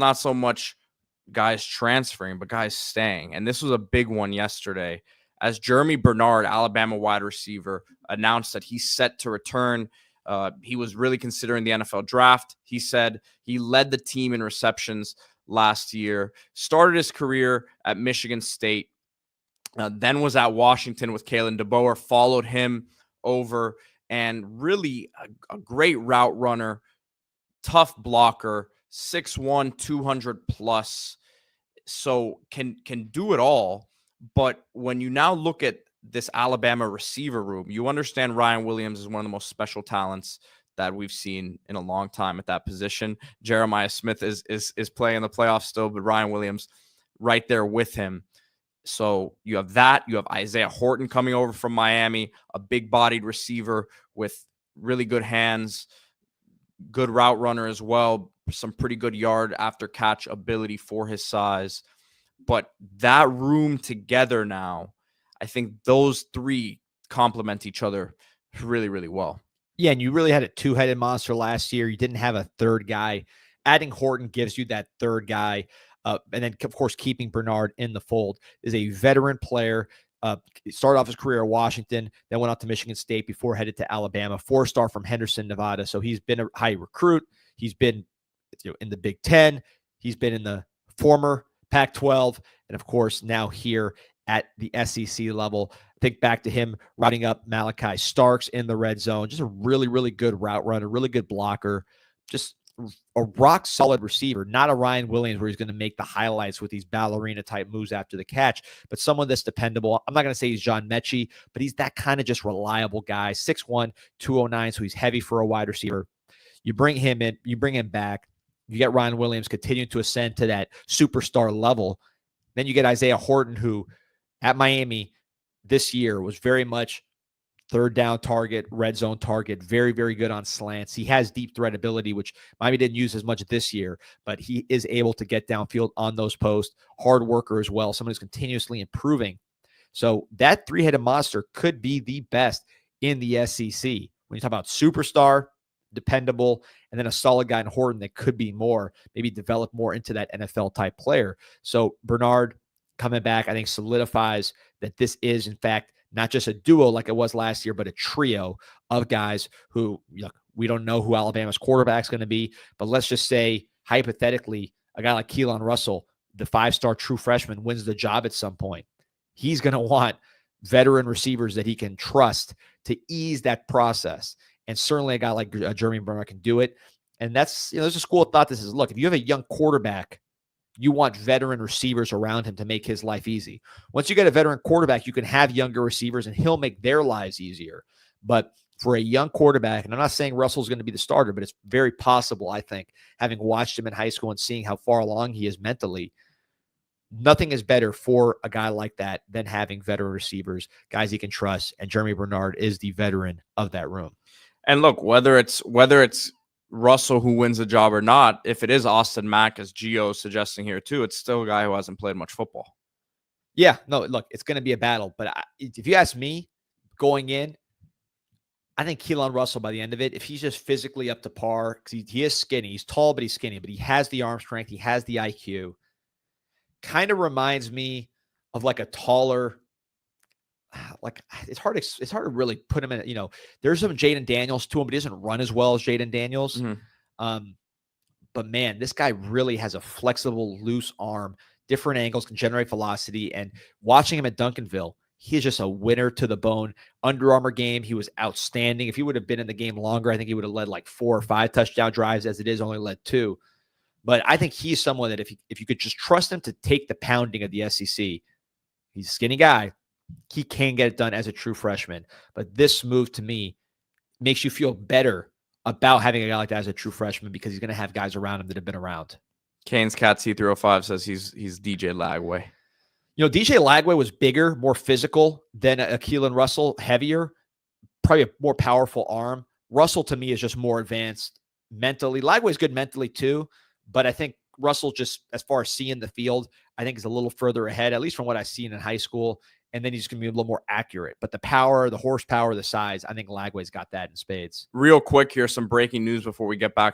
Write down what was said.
not so much guys transferring, but guys staying. And this was a big one yesterday as Germie Bernard, Alabama wide receiver, announced that he's set to return. He was really considering the NFL draft. He said he led the team in receptions last year, started his career at Michigan State, then was at Washington with Kalen DeBoer, followed him over, and really a great route runner, tough blocker, 6'1", 200 plus. So can do it all. But when you now look at this Alabama receiver room, you understand Ryan Williams is one of the most special talents that we've seen in a long time at that position. Jeremiah Smith is playing in the playoffs still, but Ryan Williams right there with him. So you have that. You have Isaiah Horton coming over from Miami, a big-bodied receiver with really good hands, good route runner as well, some pretty good yard after catch ability for his size. But that room together now, I think those three complement each other really, really well. Yeah, and you really had a two-headed monster last year. You didn't have a third guy. Adding Horton gives you that third guy. And then, of course, keeping Bernard in the fold is a veteran player. Started off his career at Washington, then went out to Michigan State before headed to Alabama, 4-star from Henderson, Nevada. So he's been a high recruit. He's been in the Big Ten. He's been in the former Pac-12. And, of course, now here at the SEC level. Think back to him routing up Malachi Starks in the red zone. Just a really, really good route runner, really good blocker. Just a rock-solid receiver, not a Ryan Williams where he's going to make the highlights with these ballerina-type moves after the catch, but someone that's dependable. I'm not going to say he's John Mechie, but he's that kind of just reliable guy, 6'1", 209, so he's heavy for a wide receiver. You bring him in, you bring him back, you get Ryan Williams continuing to ascend to that superstar level. Then you get Isaiah Horton, who at Miami this year was very much third down target, red zone target, very, very good on slants. He has deep threat ability, which Miami didn't use as much this year, but he is able to get downfield on those posts. Hard worker as well, someone who's continuously improving. So that three-headed monster could be the best in the SEC. When you talk about superstar, dependable, and then a solid guy in Horton that could be more, maybe develop more into that NFL-type player. So Bernard coming back, I think, solidifies that this is, in fact, not just a duo like it was last year, but a trio of guys who, look, we don't know who Alabama's quarterback's going to be, but let's just say, hypothetically, a guy like Keelan Russell, the 5-star true freshman, wins the job at some point. He's going to want veteran receivers that he can trust to ease that process. And certainly a guy like Germie Bernard can do it. And that's, there's a school of thought that says, look, if you have a young quarterback, you want veteran receivers around him to make his life easy. Once you get a veteran quarterback, you can have younger receivers and he'll make their lives easier. But for a young quarterback, and I'm not saying Russell's going to be the starter, but it's very possible, I think, having watched him in high school and seeing how far along he is mentally, nothing is better for a guy like that than having veteran receivers, guys he can trust. And Germie Bernard is the veteran of that room. And look, whether it's Russell who wins the job or not, if it is Austin Mack, as Gio is suggesting here too, it's still a guy who hasn't played much football. Yeah, no, look, it's going to be a battle. But if you ask me, going in, I think Keelan Russell, by the end of it, if he's just physically up to par, because he is skinny, he's tall, but he's skinny, but he has the arm strength, he has the IQ, kind of reminds me of like a taller, like it's hard to really put him in, there's some Jaden Daniels to him, but he doesn't run as well as Jaden Daniels. Mm-hmm. But man, this guy really has a flexible, loose arm, different angles, can generate velocity. And watching him at Duncanville, he is just a winner to the bone. Under Armour game, he was outstanding. If he would have been in the game longer, I think he would have led like 4 or 5 touchdown drives. As it is, only led 2. But I think he's someone that if you could just trust him to take the pounding of the SEC, he's a skinny guy. He can get it done as a true freshman. But this move, to me, makes you feel better about having a guy like that as a true freshman because he's going to have guys around him that have been around. Kane's Cat C305 says he's DJ Lagway. DJ Lagway was bigger, more physical than a Keelan Russell, heavier, probably a more powerful arm. Russell, to me, is just more advanced mentally. Lagway's good mentally, too. But I think Russell, just as far as seeing the field, I think is a little further ahead, at least from what I've seen in high school. And then he's going to be a little more accurate. But the power, the horsepower, the size, I think Lagway's got that in spades. Real quick here, some breaking news before we get back